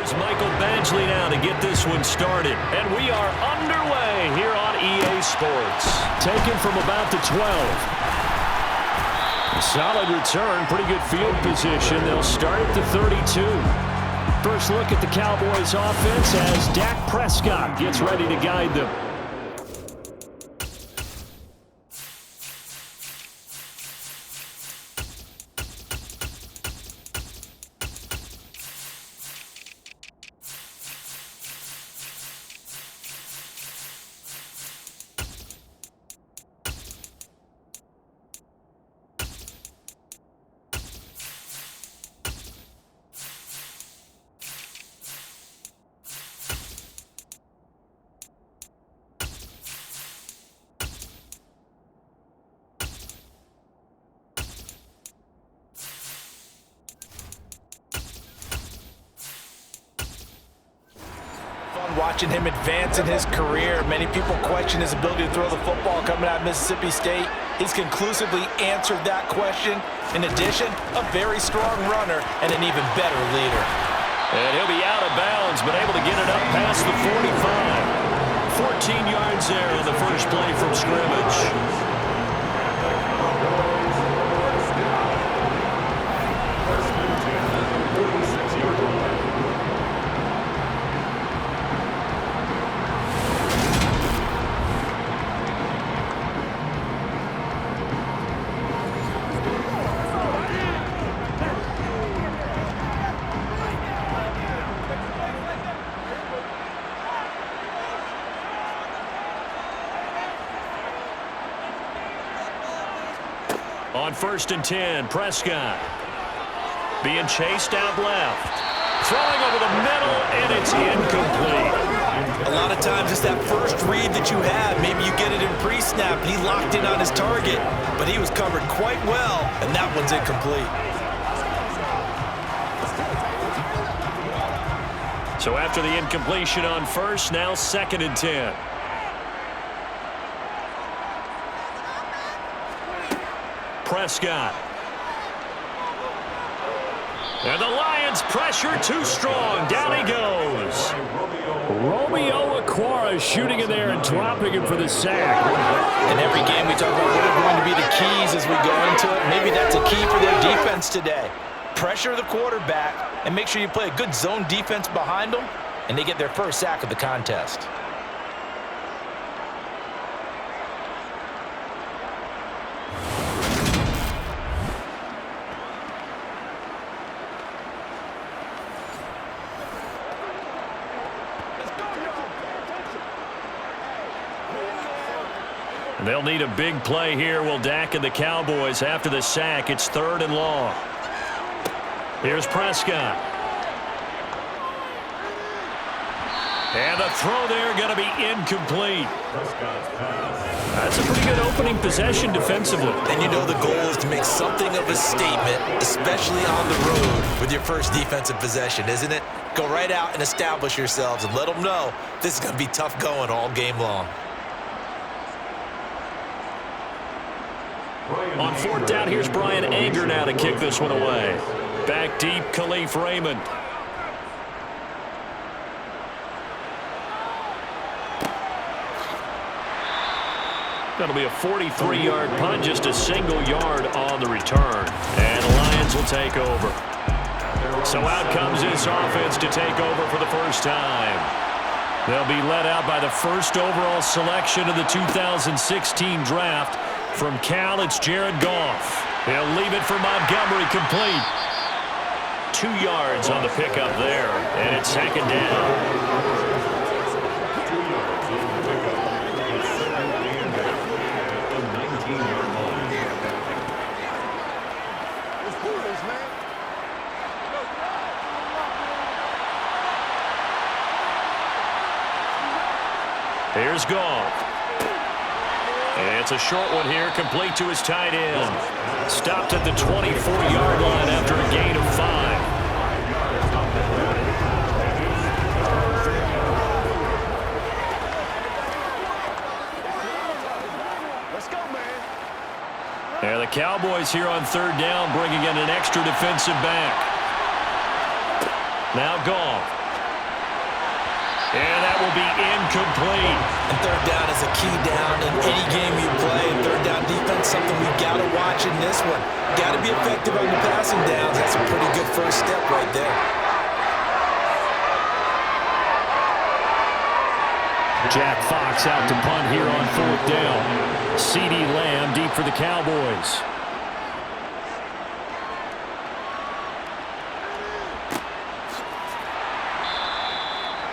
Here's Michael Badgley now to get this one started. And we are underway here on EA Sports. Taken from about the 12. Solid return, pretty good field position. They'll start at the 32. First look at the Cowboys offense as Dak Prescott gets ready to guide them. Watching him advance in his career, many people question his ability to throw the football coming out of Mississippi State. He's conclusively answered that question. In addition, a very strong runner and an even better leader. And he'll be out of bounds, but able to get it up past the 45. 14 yards there on the first play from scrimmage. On 1st and 10, Prescott being chased out left. Throwing over the middle, and it's incomplete. A lot of times it's that first read that you have. Maybe you get it in pre-snap, and he locked in on his target, but he was covered quite well, and that one's incomplete. So after the incompletion on 1st, now 2nd and 10. Prescott. And the Lions pressure too strong. Down he goes. Romeo Okwara shooting in there and dropping him for the sack. In every game we talk about what are going to be the keys as we go into it. Maybe that's a key for their defense today. Pressure the quarterback and make sure you play a good zone defense behind them, and they get their first sack of the contest. They'll need a big play here. Will Dak and the Cowboys after the sack. It's 3rd and long. Here's Prescott. And the throw there going to be incomplete. That's a pretty good opening possession defensively. And you know the goal is to make something of a statement, especially on the road with your first defensive possession, isn't it? Go right out and establish yourselves and let them know this is going to be tough going all game long. On 4th down, here's Brian Anger now to kick this one away. Back deep, Khalif Raymond. That'll be a 43-yard punt, just a single yard on the return. And the Lions will take over. So out comes this offense to take over for the first time. They'll be led out by the first overall selection of the 2016 draft. From Cal, it's Jared Goff. He'll leave it for Montgomery, complete. 2 yards on the pickup there, and it's 2nd down. Here's Goff. And it's a short one here, complete to his tight end. Stopped at the 24-yard line after a gain of 5. Let's go, man. And the Cowboys here on 3rd down, bringing in an extra defensive back. Now Goff. And that will be incomplete. And third down is a key down in any game you play. And third down defense, something we've got to watch in this one. Got to be effective on the passing downs. That's a pretty good first step right there. Jack Fox out to punt here on fourth down. CeeDee Lamb deep for the Cowboys.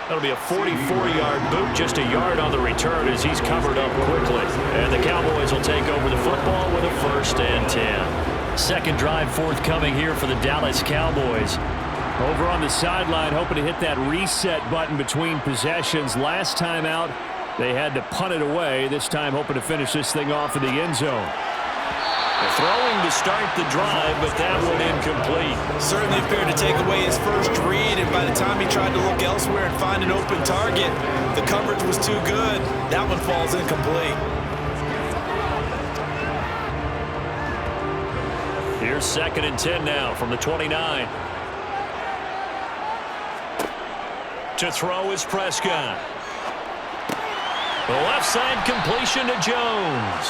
That'll be a 44-yard boot, just a yard on the return as he's covered up quickly. And the Cowboys will take over the football with a 1st and 10. Second drive forthcoming here for the Dallas Cowboys. Over on the sideline, hoping to hit that reset button between possessions. Last time out, they had to punt it away. This time, hoping to finish this thing off in the end zone. Throwing to start the drive, but that one incomplete. Certainly appeared to take away his first read, and by the time he tried to look elsewhere and find an open target, the coverage was too good. That one falls incomplete. Here's 2nd and 10 now from the 29. To throw is Prescott. The left side completion to Jones.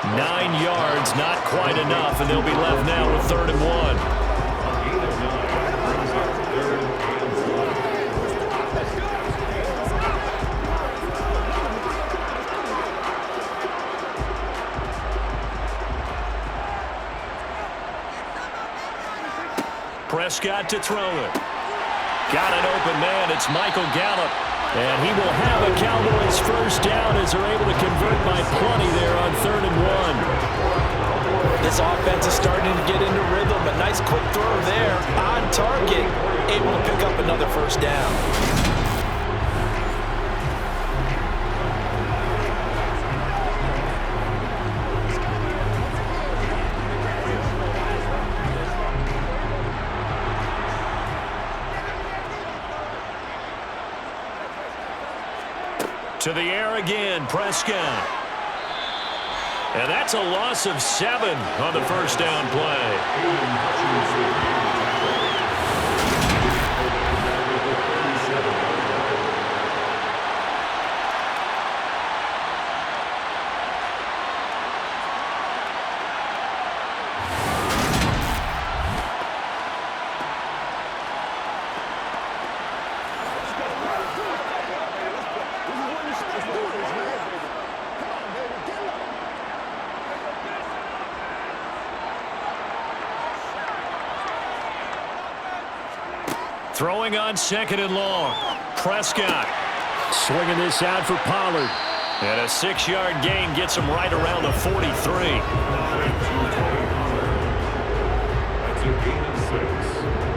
9 yards, not quite enough, and they'll be left now with 3rd and 1. Prescott to throw it. Got an open man. It's Michael Gallup. And he will have a Cowboys first down as they're able to convert by plenty there on 3rd and 1. This offense is starting to get into rhythm. A nice quick throw there on target. Able to pick up another first down. To the air again, Prescott. And that's a loss of 7 on the first down play. Throwing on 2nd and long. Prescott swinging this out for Pollard. And a 6-yard gain gets him right around the 43. That's a gain of 6.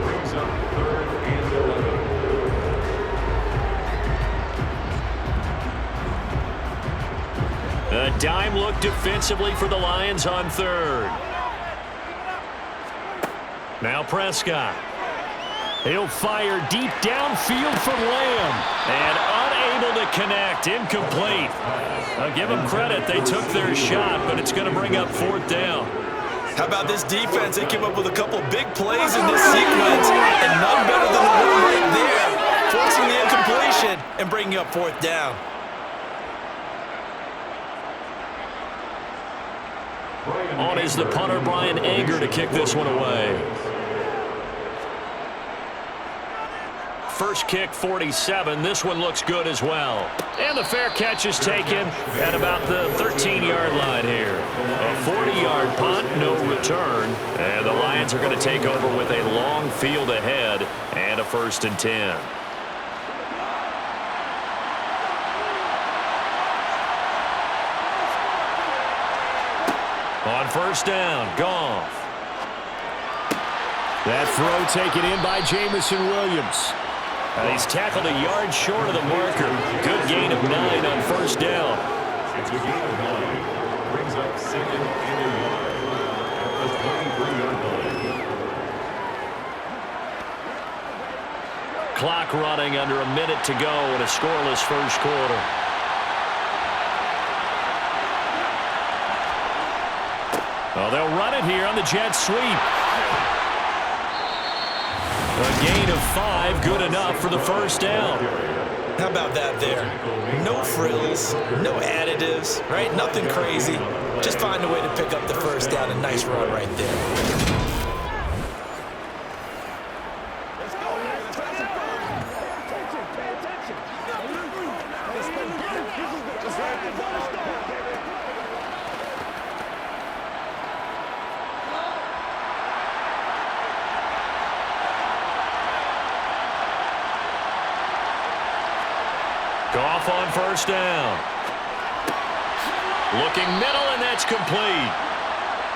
Brings up 3rd and 11. A dime look defensively for the Lions on 3rd. Now Prescott. He'll fire deep downfield for Lamb. And unable to connect. Incomplete. I'll give them credit. They took their shot, but it's going to bring up 4th down. How about this defense? They came up with a couple big plays in this sequence, and none better than the one right there, forcing the incompletion and bringing up 4th down. On is the punter, Brian Anger, to kick this one away. First kick, 47. This one looks good as well. And the fair catch is taken at about the 13-yard line here. A 40-yard punt, no return. And the Lions are going to take over with a long field ahead and a 1st and 10. On 1st down, Goff. That throw taken in by Jamison Williams. And he's tackled a yard short of the marker. Good gain of 9 on 1st down. It's a gain of 9. Brings up 2nd and 1 at the 23-yard line. Clock running under a minute to go in a scoreless first quarter. Well, they'll run it here on the jet sweep. A gain of 5, good enough for the first down. How about that there? No frills, no additives, right? Nothing crazy. Just find a way to pick up the first down. A nice run right there. Goff on first down. Looking middle, and that's complete.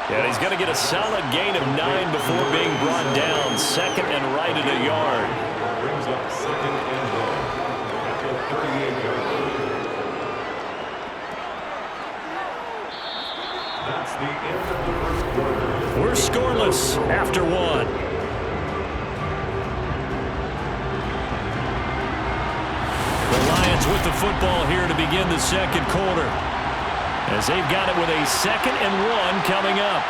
And he's going to get a solid gain of 9 before being brought down. Second and right at a yard. Brings up second and 1 at the 38-yard line. That's the end of the first quarter. We're scoreless after one. With the football here to begin the second quarter, as they've got it with a 2nd and 1 coming up.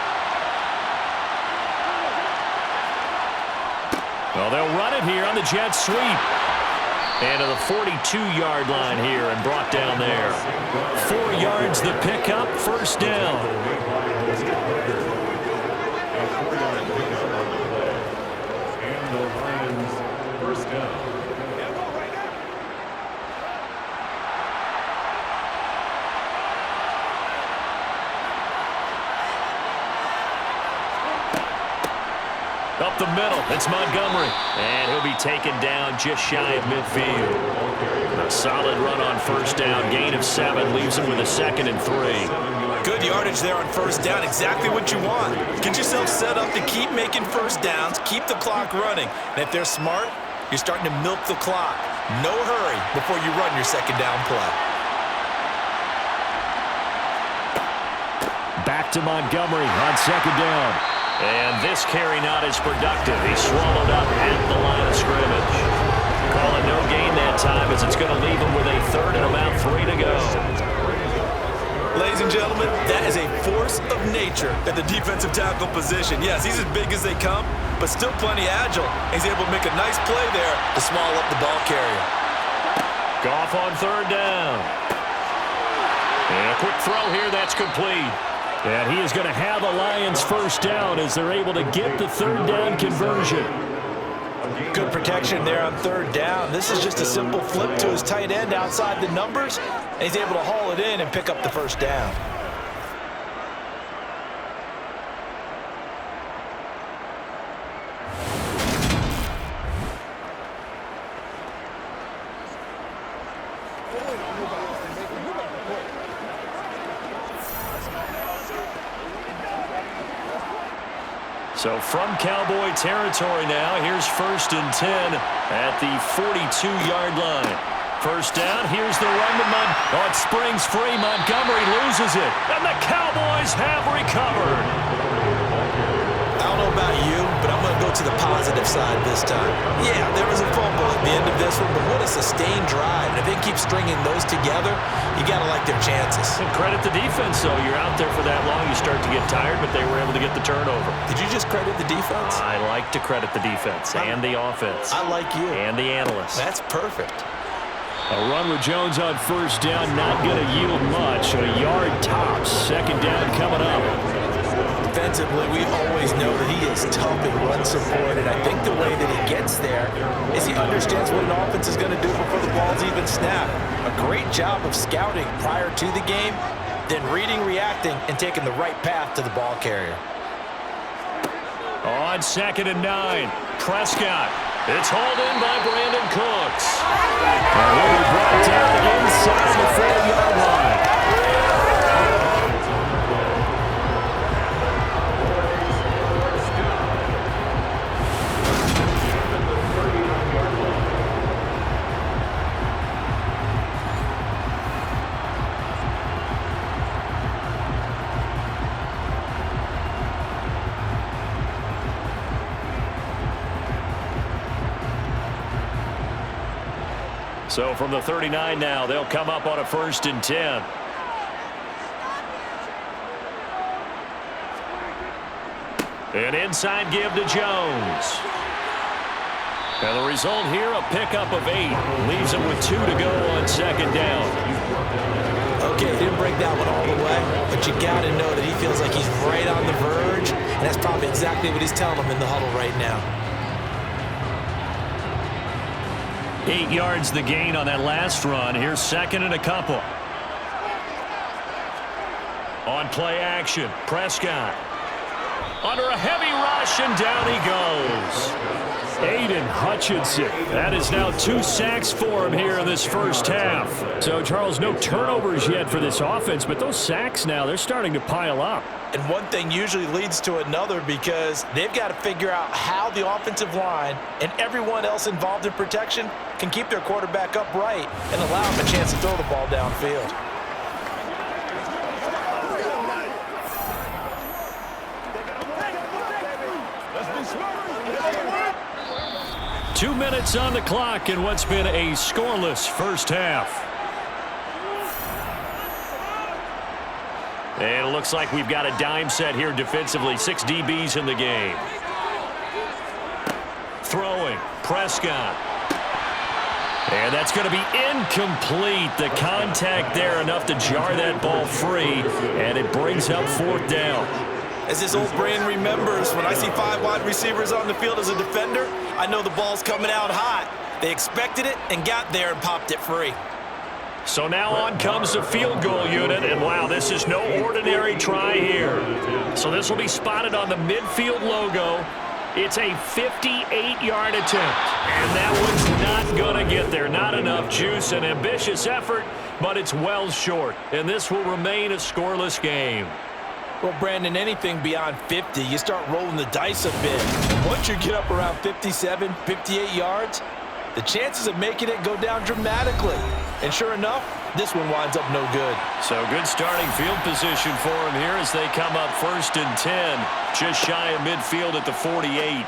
Well, they'll run it here on the jet sweep. And to the 42-yard line here and brought down there. 4 yards the pickup, first down. And the Lions first down. Up the middle, it's Montgomery. And he'll be taken down just shy of midfield. A solid run on first down. Gain of 7 leaves him with a 2nd and 3. Good yardage there on first down. Exactly what you want. Get yourself set up to keep making first downs. Keep the clock running. And if they're smart, you're starting to milk the clock. No hurry before you run your second down play. Back to Montgomery on second down. And this carry not as productive. He's swallowed up at the line of scrimmage. Calling no gain that time as it's going to leave him with a 3rd and about 3 to go. Ladies and gentlemen, that is a force of nature at the defensive tackle position. Yes, he's as big as they come, but still plenty agile. He's able to make a nice play there to swallow up the ball carrier. Goff on 3rd down. And a quick throw here, that's complete. And he is going to have a Lions first down as they're able to get the 3rd down conversion. Good protection there on 3rd down. This is just a simple flip to his tight end outside the numbers, and he's able to haul it in and pick up the first down. So from Cowboy territory now, here's 1st and 10 at the 42-yard line. First down, here's the run to Oh, it springs free. Montgomery loses it, and the Cowboys have recovered. I don't know about you, but I'm going to go to the positive side this time. Yeah, there was a fumble at the end of this one, but what a sustained drive. And if they keep stringing those together, you got to like their chances. And credit the defense, though. You're out there for that long, you start to get tired, but they were able to get the turnover. Did you just credit the defense? I like to credit the defense and the offense. I like you. And the analysts. That's perfect. A run with Jones on first down, not going to yield much. A yard tops. Second down coming up. Defensively, we always know that he is tough in run support, and I think the way that he gets there is he understands what an offense is going to do before the ball's even snapped. A great job of scouting prior to the game, then reading, reacting, and taking the right path to the ball carrier. On 2nd and 9, Prescott. It's hauled in by Brandon Cooks. And will be brought down inside the 4-yard line. So from the 39 now, they'll come up on a 1st and 10. An inside give to Jones. And the result here, a pickup of 8. Leaves him with 2 to go on second down. Okay, didn't break that one all the way, but you got to know that he feels like he's right on the verge, and that's probably exactly what he's telling him in the huddle right now. 8 yards the gain on that last run. Here's second and a couple. On play action, Prescott. Under a heavy rush, and down he goes. Aiden Hutchinson. That is now 2 sacks for him here in this first half. So, Charles, no turnovers yet for this offense, but those sacks now, they're starting to pile up. And one thing usually leads to another because they've got to figure out how the offensive line and everyone else involved in protection can keep their quarterback upright and allow him a chance to throw the ball downfield. 2 minutes on the clock in what's been a scoreless first half. And it looks like we've got a dime set here defensively. 6 DBs in the game. Throwing, Prescott. And that's going to be incomplete. The contact there enough to jar that ball free, and it brings up 4th down. As his old brain remembers, when I see 5 wide receivers on the field as a defender, I know the ball's coming out hot. They expected it and got there and popped it free. So now on comes the field goal unit, and wow, this is no ordinary try here. So this will be spotted on the midfield logo. It's a 58-yard attempt, and that one's not going to get there. Not enough juice, an ambitious effort, but it's well short, and this will remain a scoreless game. Well, Brandon, anything beyond 50, you start rolling the dice a bit. Once you get up around 57, 58 yards, the chances of making it go down dramatically. And sure enough, this one winds up no good. So good starting field position for him here as they come up 1st and 10, just shy of midfield at the 48.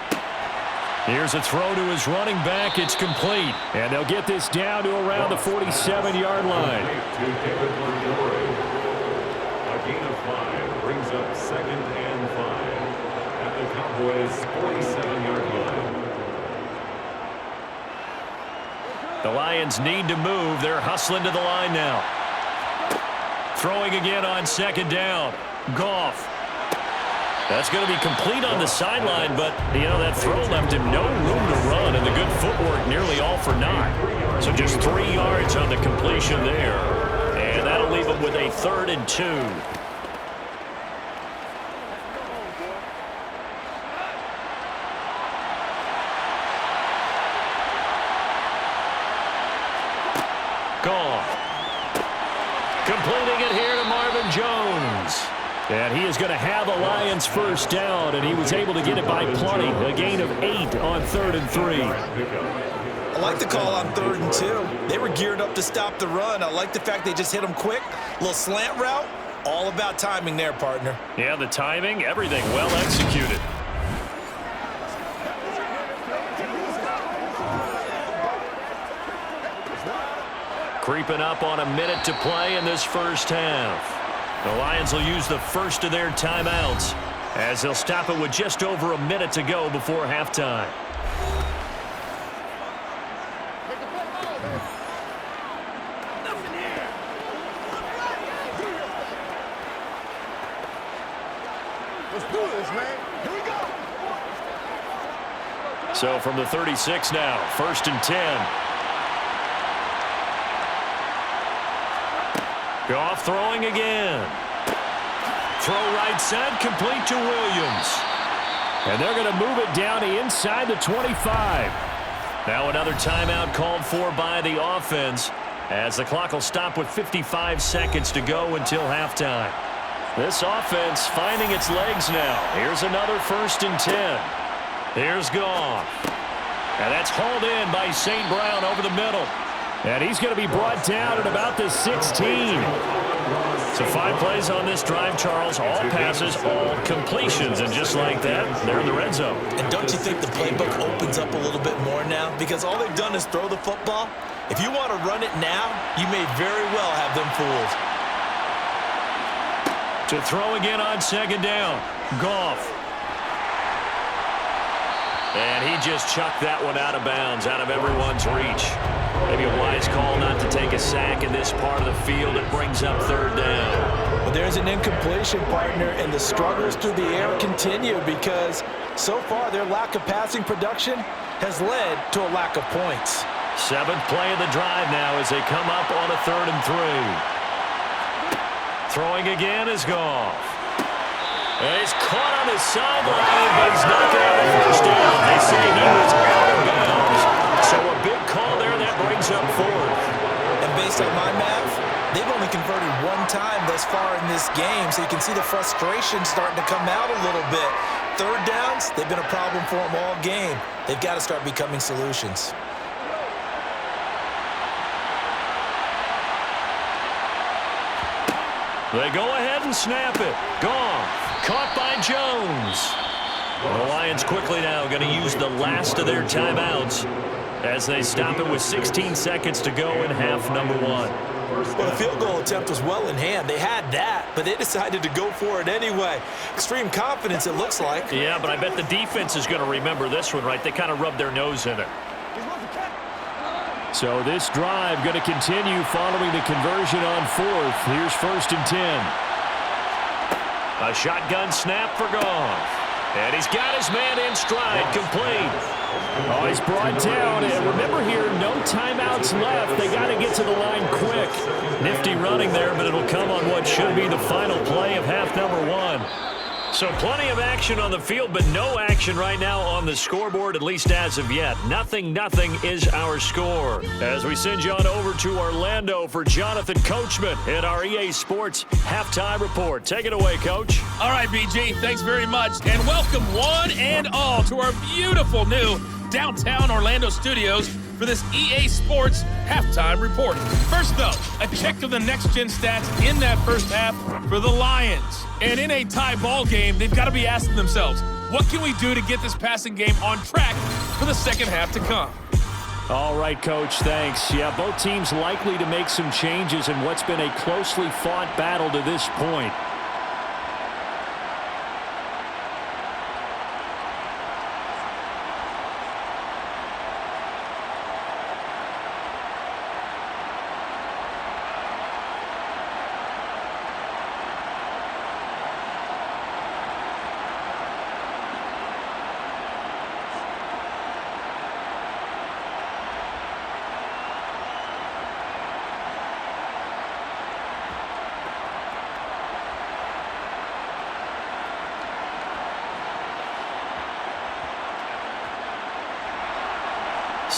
Here's a throw to his running back. It's complete. And they'll get this down to around the 47-yard line. A gain of 5 brings up 2nd and 5 at the Cowboys' 47-yard line. The Lions need to move. They're hustling to the line now. Throwing again on 2nd down. Goff. That's going to be complete on the sideline, but, you know, that throw left him no room to run, and the good footwork nearly all for naught. So just 3 yards on the completion there. And that'll leave him with a 3rd and 2. Goff. Completing it here to Marvin Jones. And he is going to have a Lions first down, and he was able to get it by plenty. A gain of 8 on 3rd and 3. I like the call on 3rd and 2. They were geared up to stop the run. I like the fact they just hit him quick. A little slant route. All about timing there, partner. Yeah, the timing, everything well executed. Creeping up on a minute to play in this first half. The Lions will use the first of their timeouts as they'll stop it with just over a minute to go before halftime. Let's do this, man. Here we go. So from the 36 now, 1st and 10. Goff throwing again. Throw right side, complete to Williams. And they're going to move it down to inside the 25. Now another timeout called for by the offense as the clock will stop with 55 seconds to go until halftime. This offense finding its legs now. Here's another 1st and 10. Here's Goff. And that's hauled in by St. Brown over the middle. And he's going to be brought down at about the 16. So 5 plays on this drive, Charles. All passes, all completions. And just like that, they're in the red zone. And don't you think the playbook opens up a little bit more now? Because all they've done is throw the football. If you want to run it now, you may very well have them fooled. To throw again on 2nd down. Goff. And he just chucked that one out of bounds, out of everyone's reach. Maybe a wise call not to take a sack in this part of the field. It brings up third down. But there's an incompletion, partner, and the struggles through the air continue because so far their lack of passing production has led to a lack of points. 7th play of the drive now as they come up on a 3rd and 3. Throwing again is Goff. And he's caught on his sideline, but he's not going to have a first down. They say he was out of bounds. So a big call there that brings up 4th. And based on my math, they've only converted one time thus far in this game, so you can see the frustration starting to come out a little bit. 3rd downs, they've been a problem for them all game. They've got to start becoming solutions. They go ahead and snap it. Goff, caught by Jones. The Lions quickly now going to use the last of their timeouts as they stop it with 16 seconds to go in half number 1. Well, the field goal attempt was well in hand. They had that, but they decided to go for it anyway. Extreme confidence, it looks like. Yeah, but I bet the defense is going to remember this one, right? They kind of rubbed their nose in it. So this drive going to continue following the conversion on 4th. Here's 1st and 10. A shotgun snap for Goff. And he's got his man in stride, complete. Oh, he's brought down. And remember here, no timeouts left. They got to get to the line quick. Nifty running there, but it'll come on what should be the final play of half number 1. So plenty of action on the field, but no action right now on the scoreboard, at least as of yet. 0-0 is our score. As we send you on over to Orlando for Jonathan Coachman in our EA Sports Halftime Report. Take it away, Coach. All right, BG, thanks very much. And welcome one and all to our beautiful new downtown Orlando studios for this EA Sports Halftime Report. First, though, a check of the next-gen stats in that first half for the Lions. And in a tie ball game, they've got to be asking themselves, what can we do to get this passing game on track for the second half to come? All right, Coach, thanks. Yeah, both teams likely to make some changes in what's been a closely fought battle to this point.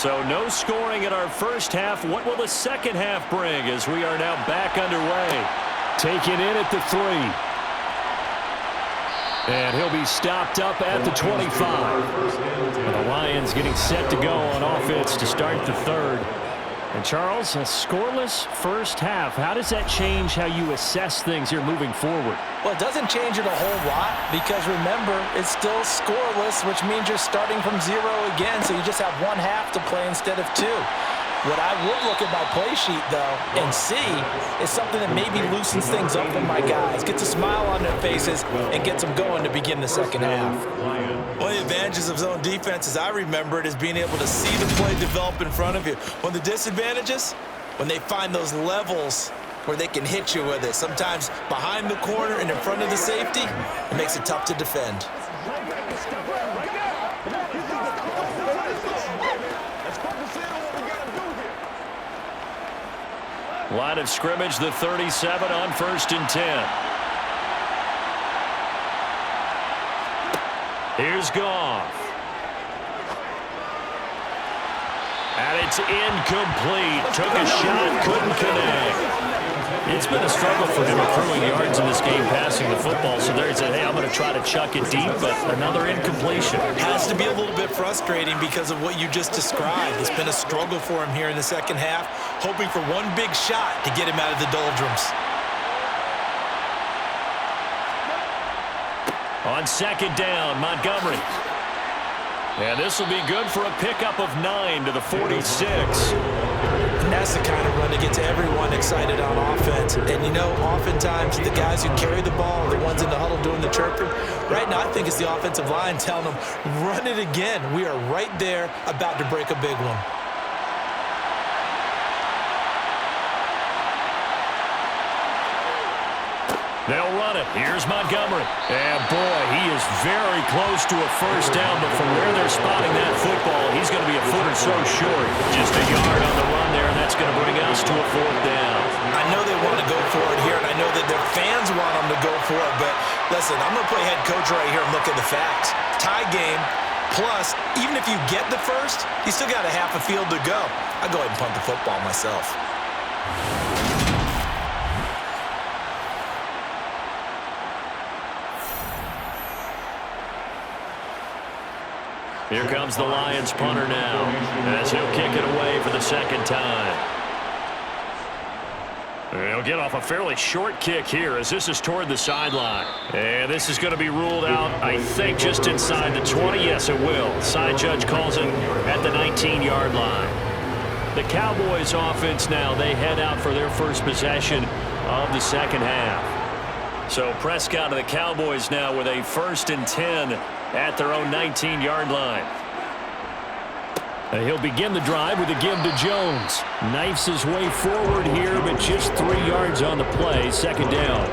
So no scoring in our first half. What will the second half bring as we are now back underway? Taken in at the 3. And he'll be stopped up at the 25. And the Lions getting set to go on offense to start the 3rd. And Charles, a scoreless first half. How does that change how you assess things here moving forward? Well, it doesn't change it a whole lot because, remember, it's still scoreless, which means you're starting from 0 again, so you just have one half to play instead of 2. What I would look at my play sheet, though, and see is something that maybe loosens things up for my guys, gets a smile on their faces, and gets them going to begin the second half. One of the advantages of zone defense, as I remember it, is being able to see the play develop in front of you. One of the disadvantages, when they find those levels where they can hit you with it, sometimes behind the corner and in front of the safety, it makes it tough to defend. Line of scrimmage, the 37 on 1st and 10. Here's Goff. And it's incomplete. Took a shot, couldn't connect. It's been a struggle for him accruing yards in this game passing the football. So there he said, hey, I'm going to try to chuck it deep, but another incompletion. Has to be a little bit frustrating because of what you just described. It's been a struggle for him here in the second half, hoping for one big shot to get him out of the doldrums. On 2nd down, Montgomery. And this will be good for a pickup of 9 to the 46. And that's the kind of run that gets everyone excited on offense. And, you know, oftentimes the guys who carry the ball are the ones in the huddle doing the chirping. Right now, I think it's the offensive line telling them, run it again. We are right there about to break a big one. They'll run it. Here's Montgomery. And, boy, he is very close to a first down, but from where they're spotting that football, he's going to be a foot or so short. Just a yard on the run there, and that's going to bring us to a fourth down. I know they want to go for it here, and I know that their fans want them to go for it, but listen, I'm going to play head coach right here and look at the facts. Tie game, plus, even if you get the first, you still got a half a field to go. I'll go ahead and punt the football myself. Here comes the Lions punter now, as he'll kick it away for the second time. He'll get off a fairly short kick here as this is toward the sideline. And this is going to be ruled out, I think, just inside the 20. Yes, it will. Side judge calls it at the 19-yard line. The Cowboys offense now, they head out for their first possession of the second half. So Prescott of the Cowboys now with a 1st and 10 at their own 19-yard line. He'll begin the drive with a give to Jones. Knifes his way forward here, but just 3 yards on the play. Second down.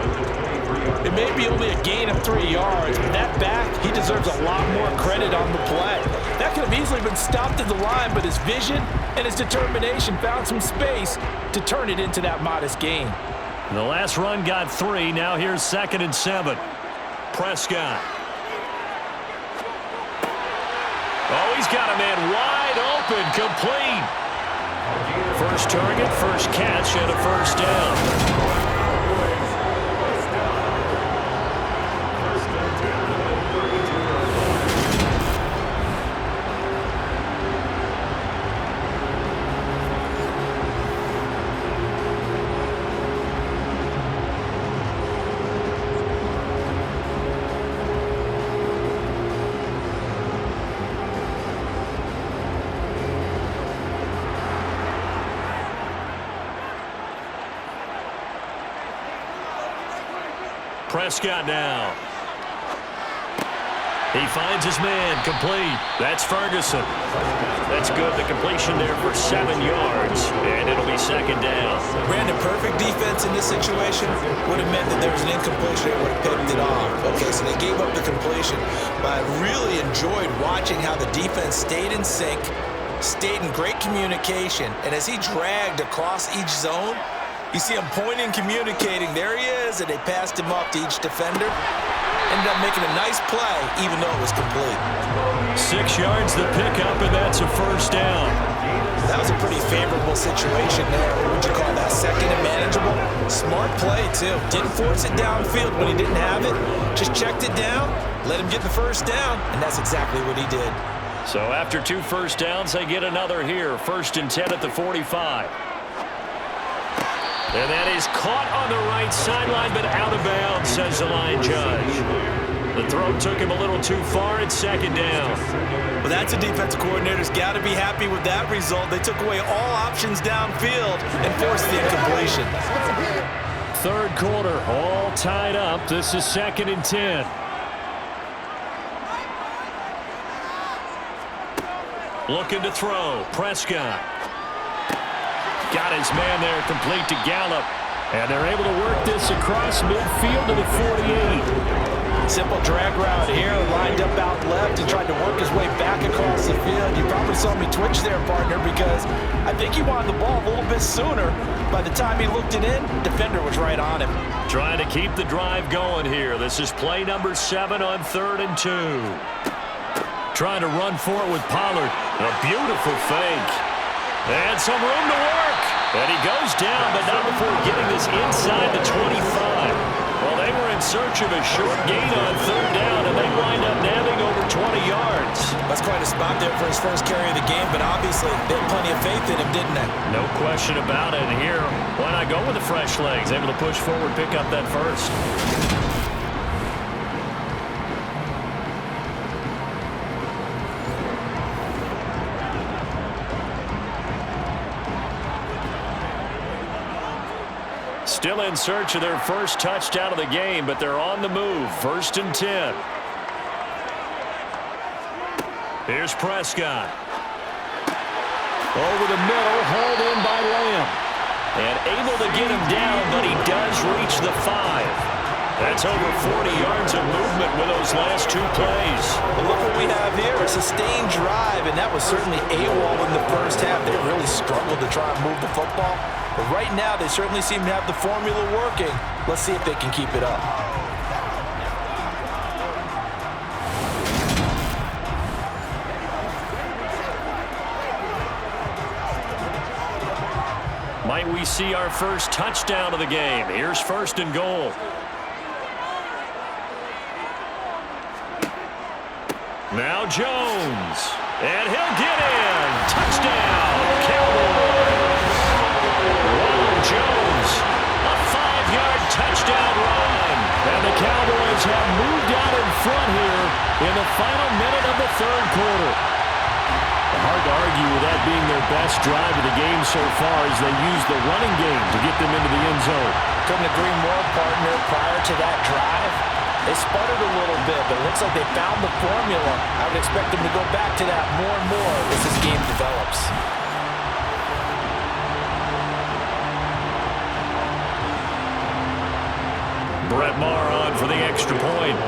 It may be only a gain of 3 yards, but that back, he deserves a lot more credit on the play. That could have easily been stopped at the line, but his vision and his determination found some space to turn it into that modest gain. The last run got 3. Now here's 2nd and 7. Prescott. Oh, he's got a man wide open, complete. First target, first catch, and a first down. Prescott now. He finds his man, complete. That's Ferguson. That's good. The completion there for 7 yards, and it'll be second down. Brandon, perfect defense in this situation would have meant that there was an incompletion. They would have picked it off. Okay, so they gave up the completion, but I really enjoyed watching how the defense stayed in sync, stayed in great communication, and as he dragged across each zone, you see him pointing, communicating. There he is, and they passed him off to each defender. Ended up making a nice play, even though it was complete. 6 yards the pickup, and that's a first down. That was a pretty favorable situation there. What would you call that? Second and manageable? Smart play, too. Didn't force it downfield when he didn't have it. Just checked it down, let him get the first down, and that's exactly what he did. So after 2 first downs, they get another here. 1st and 10 at the 45. And that is caught on the right sideline, but out of bounds, says the line judge. The throw took him a little too far. It's second down. Well, that's a defensive coordinator's got to be happy with that result. They took away all options downfield and forced the incompletion. Third quarter, all tied up. This is 2nd and 10. Looking to throw. Prescott. Got his man there, complete to Gallup. And they're able to work this across midfield to the 48. Simple drag route here, lined up out left and tried to work his way back across the field. You probably saw me twitch there, partner, because I think he wanted the ball a little bit sooner. By the time he looked it in, defender was right on him. Trying to keep the drive going here. This is play number 7 on 3rd and 2. Trying to run for it with Pollard. A beautiful fake. And some room to work. And he goes down, but not before getting this inside the 25. Well, they were in search of a short gain on 3rd down, and they wind up nabbing over 20 yards. That's quite a spot there for his first carry of the game, but obviously they had plenty of faith in him, didn't they? No question about it. And here, why not go with the fresh legs? Able to push forward, pick up that first. Still in search of their first touchdown of the game, but they're on the move. 1st and 10. Here's Prescott. Over the middle, hauled in by Lamb. And able to get him down, but he does reach the 5. That's over 40 yards of movement with those last 2 plays. But look what we have here, a sustained drive, and that was certainly AWOL in the first half. They really struggled to try and move the football. But right now, they certainly seem to have the formula working. Let's see if they can keep it up. Might we see our first touchdown of the game? Here's 1st and goal. Now Jones, and he'll get in. Touchdown, Cowboys. Ronald Jones, a 5-yard touchdown run. And the Cowboys have moved out in front here in the final minute of the 3rd quarter. Hard to argue with that being their best drive of the game so far as they use the running game to get them into the end zone. Couldn't agree more, partner. Prior to that drive, they sputtered a little bit, but it looks like they found the formula. I would expect them to go back to that more and more as this game develops. Brett Maher on for the extra point.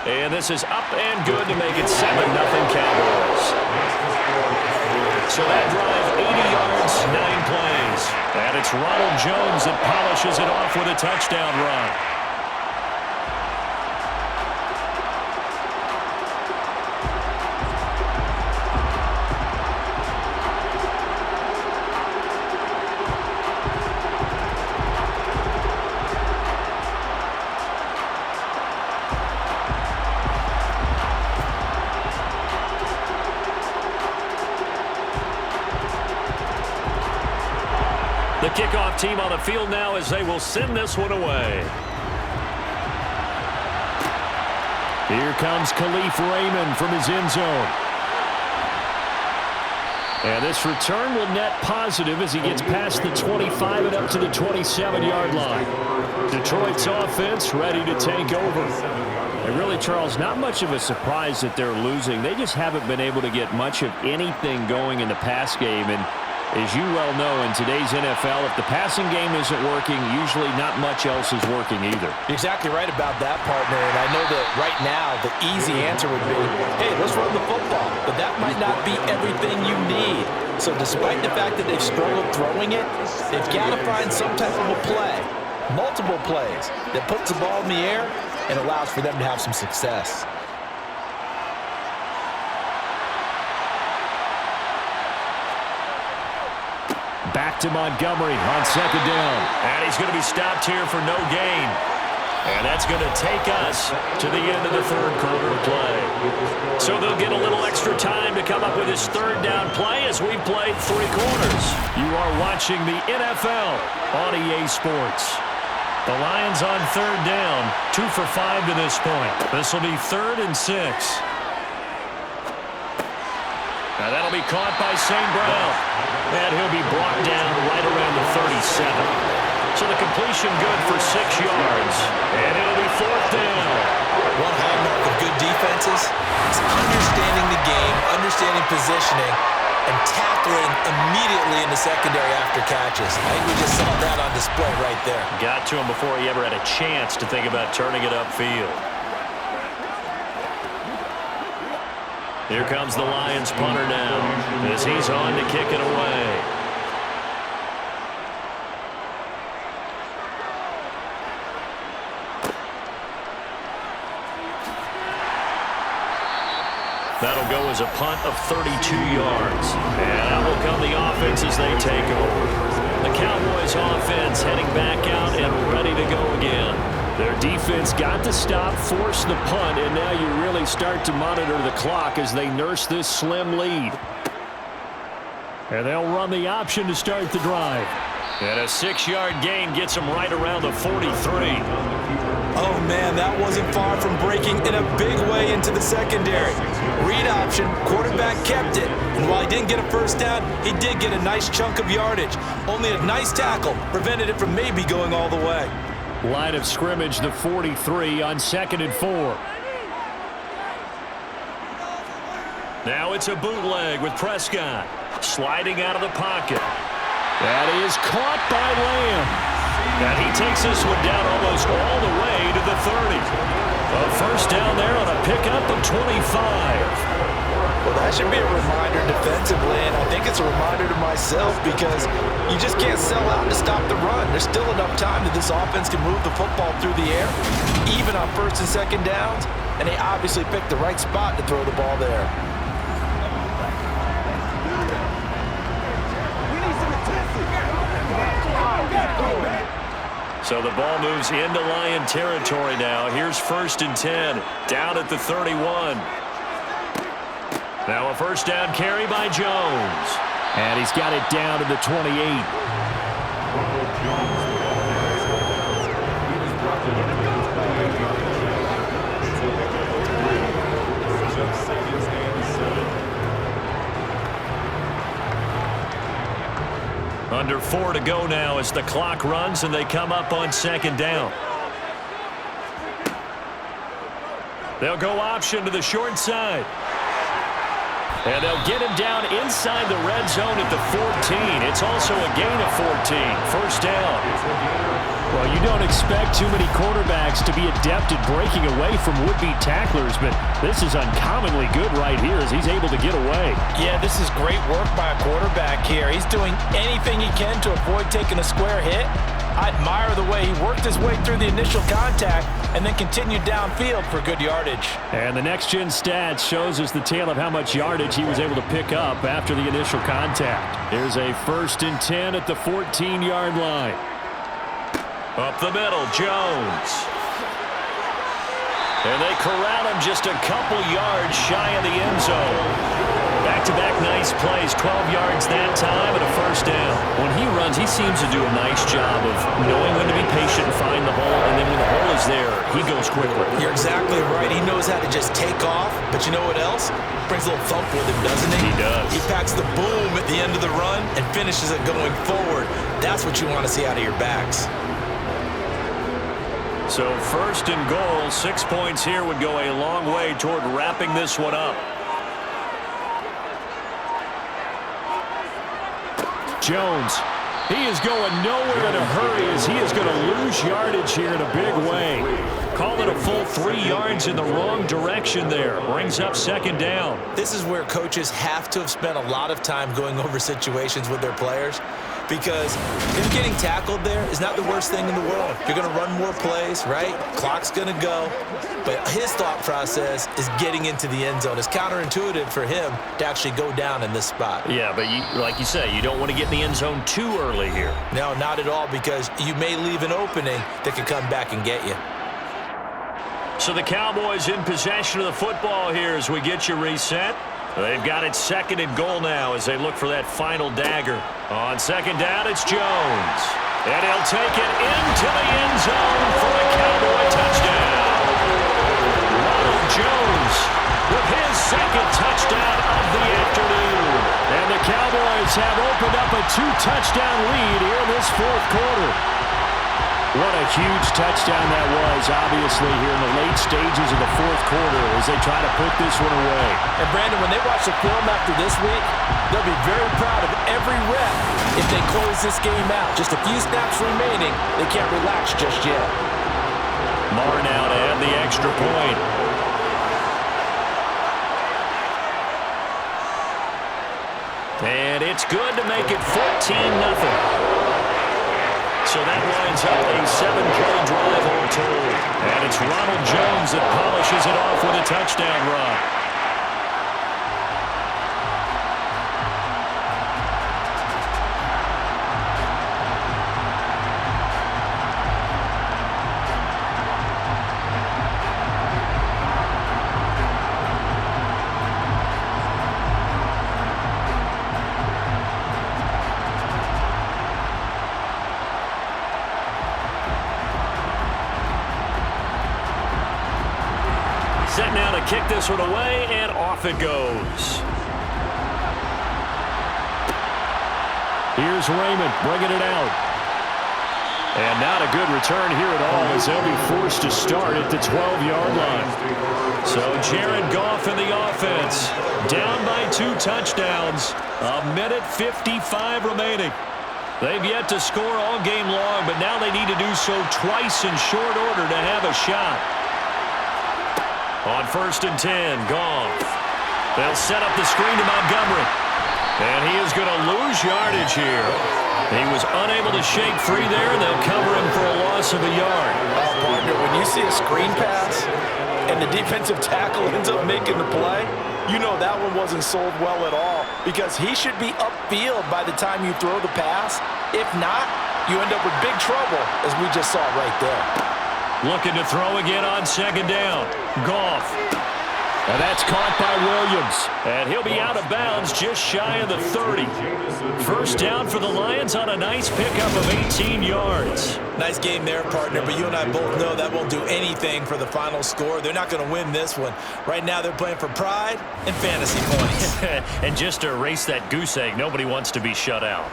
And this is up and good to make it 7-0 Cowboys. So that drive, 80 yards, 9 plays. And it's Ronald Jones that polishes it off with a touchdown run. The kickoff team on the field now as they will send this one away. Here comes Khalif Raymond from his end zone. And this return will net positive as he gets past the 25 and up to the 27-yard line. Detroit's offense ready to take over. And really, Charles, not much of a surprise that they're losing. They just haven't been able to get much of anything going in the pass game. And as you well know, in today's NFL, if the passing game isn't working, usually not much else is working either. You're exactly right about that, partner. And I know that right now the easy answer would be, hey, let's run the football. But that might not be everything you need. So despite the fact that they've struggled throwing it, they've got to find some type of a play, multiple plays, that puts the ball in the air and allows for them to have some success. Back to Montgomery on 2nd down. And he's going to be stopped here for no gain. And that's going to take us to the end of the 3rd quarter of play. So they'll get a little extra time to come up with his 3rd down play as we've played 3 quarters. You are watching the NFL on EA Sports. The Lions on 3rd down, 2 for 5 to this point. This will be 3rd and 6. Now that'll be caught by St. Brown. And he'll be brought down right around the 37. So the completion good for 6 yards. And it'll be 4th down. One hallmark of good defenses is understanding the game, understanding positioning, and tackling immediately in the secondary after catches. I think we just saw that on display right there. Got to him before he ever had a chance to think about turning it upfield. Here comes the Lions punter now as he's on to kick it away. That'll go as a punt of 32 yards. And out will come the offense as they take over. The Cowboys offense heading back out and ready to go again. Their defense got the stop, forced the punt, and now you really start to monitor the clock as they nurse this slim lead. And they'll run the option to start the drive. And a 6-yard gain gets them right around the 43. Oh, man, that wasn't far from breaking in a big way into the secondary. Read option, quarterback kept it, and while he didn't get a first down, he did get a nice chunk of yardage. Only a nice tackle prevented it from maybe going all the way. Line of scrimmage, the 43 on 2nd and 4. Now it's a bootleg with Prescott. Sliding out of the pocket. That is caught by Lamb. And he takes this one down almost all the way to the 30. A first down there on a pickup of 25. Well, that should be a reminder defensively, and I think it's a reminder to myself because you just can't sell out to stop the run. There's still enough time that this offense can move the football through the air, even on 1st and 2nd downs, and they obviously picked the right spot to throw the ball there. So the ball moves into Lion territory now. Here's 1st and 10, down at the 31. Now a first down carry by Jones. And he's got it down to the 28. Under 4 to go now as the clock runs and they come up on 2nd down. They'll go option to the short side. And they'll get him down inside the red zone at the 14. It's also a gain of 14. First down. Well, you don't expect too many quarterbacks to be adept at breaking away from would-be tacklers, but this is uncommonly good right here as he's able to get away. Yeah, this is great work by a quarterback here. He's doing anything he can to avoid taking a square hit. I admire the way he worked his way through the initial contact and then continued downfield for good yardage. And the next-gen stats shows us the tale of how much yardage he was able to pick up after the initial contact. Here's a 1st and 10 at the 14-yard line. Up the middle, Jones. And they corral him just a couple yards shy of the end zone. Back-to-back nice plays, 12 yards that time and a first down. When he runs, he seems to do a nice job of knowing when to be patient and find the hole, and then when the hole is there, he goes quickly. You're exactly right. He knows how to just take off, but you know what else? Brings a little thump with him, doesn't he? He does. He packs the boom at the end of the run and finishes it going forward. That's what you want to see out of your backs. So 1st and goal, 6 points here would go a long way toward wrapping this one up. Jones, he is going nowhere in a hurry as he is going to lose yardage here in a big way. Call it a full 3 yards in the wrong direction there. Brings up 2nd down. This is where coaches have to have spent a lot of time going over situations with their players because him getting tackled there is not the worst thing in the world. You're going to run more plays, right? Clock's going to go. But his thought process is getting into the end zone. It's counterintuitive for him to actually go down in this spot. Yeah, but like you say, you don't want to get in the end zone too early here. No, not at all, because you may leave an opening that could come back and get you. So the Cowboys in possession of the football here as we get you reset. They've got it 2nd and goal now as they look for that final dagger. On 2nd down, it's Jones. And he'll take it into the end zone for a Cowboy touchdown. Ronald Jones with his 2nd touchdown of the afternoon. And the Cowboys have opened up a 2-touchdown lead here in this 4th quarter. What a huge touchdown that was, obviously, here in the late stages of the 4th quarter as they try to put this one away. And, Brandon, when they watch the film after this week, they'll be very proud of every rep if they close this game out. Just a few snaps remaining. They can't relax just yet. Marr now to add the extra point. And it's good to make it 14-0. So that lines up a 7-play drive all told. And it's Ronald Jones that polishes it off with a touchdown run. kick this one away, and off it goes. Here's Raymond bringing it out. And not a good return here at all as they'll be forced to start at the 12-yard line. So Jared Goff in the offense, down by 2 touchdowns. 1:55 remaining. They've yet to score all game long, but now they need to do so twice in short order to have a shot. On 1st and 10, Goff. They'll set up the screen to Montgomery. And he is going to lose yardage here. He was unable to shake free there, and they'll cover him for a loss of a yard. Partner, when you see a screen pass and the defensive tackle ends up making the play, you know that one wasn't sold well at all because he should be upfield by the time you throw the pass. If not, you end up with big trouble, as we just saw right there. Looking to throw again on 2nd down. Goff. And that's caught by Williams. And he'll be out of bounds just shy of the 30. First down for the Lions on a nice pickup of 18 yards. Nice game there, partner, but you and I both know that won't do anything for the final score. They're not going to win this one. Right now they're playing for pride and fantasy points. And just to erase that goose egg, nobody wants to be shut out.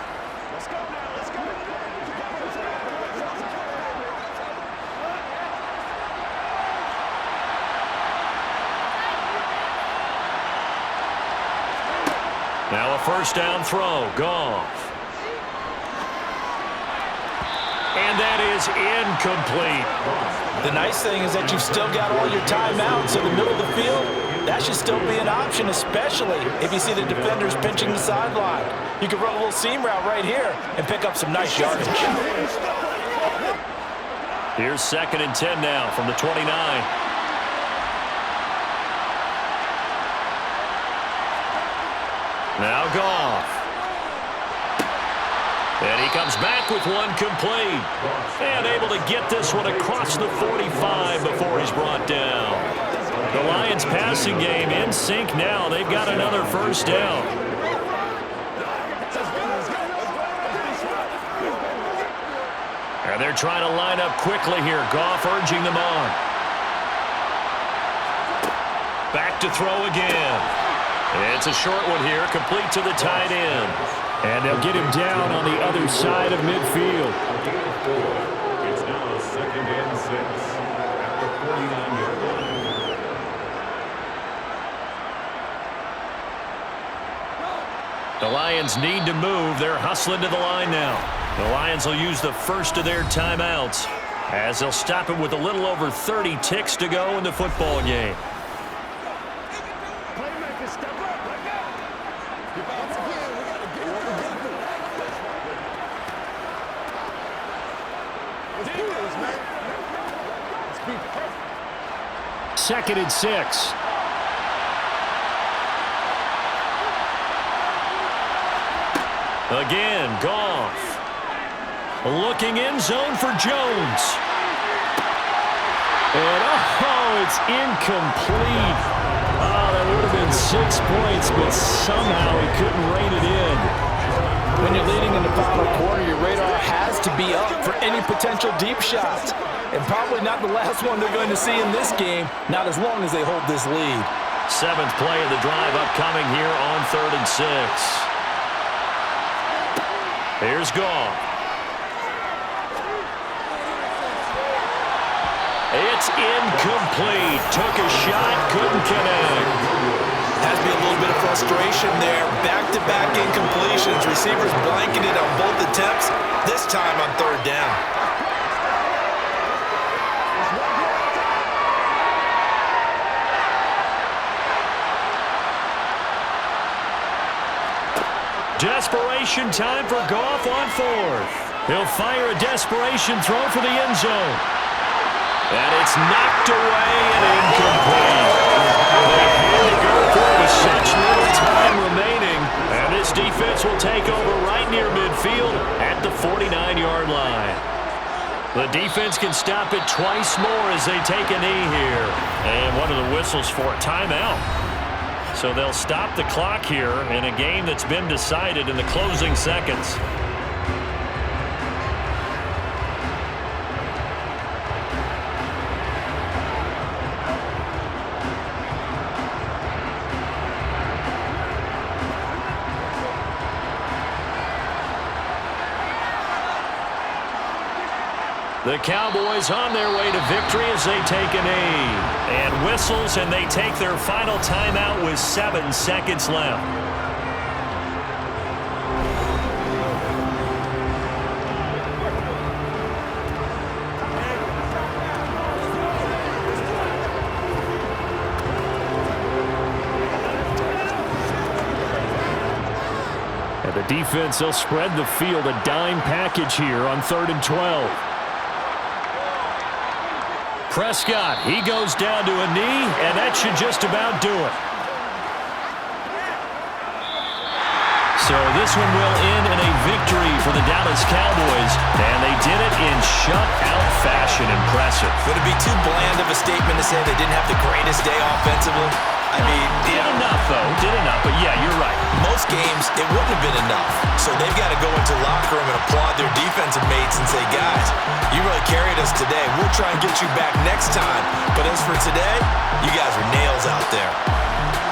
Now a first down throw. Goff. And that is incomplete. The nice thing is that you've still got all your timeouts, so the middle of the field, that should still be an option, especially if you see the defenders pinching the sideline. You can run a little seam route right here and pick up some nice yardage. Here's 2nd and 10 now from the 29. Now Goff. And he comes back with one complete. And able to get this one across the 45 before he's brought down. The Lions passing game in sync now. They've got another first down. And they're trying to line up quickly here. Goff urging them on. Back to throw again. It's a short one here, complete to the tight end. And they'll get him down on the other side of midfield. It's now 2nd and 6 at the 49-yard line. The Lions need to move. They're hustling to the line now. The Lions will use the first of their timeouts as they'll stop it with a little over 30 ticks to go in the football game. Second and 6. Again, Goff. Looking end zone for Jones. And, it's incomplete. That would have been 6 points, but somehow he couldn't rein it in. When you're leading in the final quarter, your radar has to be up for any potential deep shots. And probably not the last one they're going to see in this game, not as long as they hold this lead. 7th play of the drive upcoming here on 3rd and 6. Here's Goff. It's incomplete. Took a shot, couldn't connect. Has to be a little bit of frustration there. Back-to-back incompletions. Receivers blanketed on both attempts, this time on 3rd down. Desperation time for Goff on 4th. He'll fire a desperation throw for the end zone. And it's knocked away and incomplete. They had to go for it with such little time remaining. And this defense will take over right near midfield at the 49-yard line. The defense can stop it twice more as they take a knee here. And one of the whistles for a timeout. So they'll stop the clock here in a game that's been decided in the closing seconds. The Cowboys on their way to victory as they take a knee. And whistles, and they take their final timeout with 7 seconds left. And the defense, they'll spread the field, a dime package here on 3rd and 12. Prescott, he goes down to a knee, and that should just about do it. So this one will end in a victory for the Dallas Cowboys, and they did it in shutout fashion. Impressive. Would it be too bland of a statement to say they didn't have the greatest day offensively? I mean, did enough, though. Did enough, but yeah, you're right. Most games, it wouldn't have been enough. So they've got to go into the locker room and applaud their defensive mates and say, guys, you really carried us today. We'll try and get you back next time. But as for today, you guys were nails out there.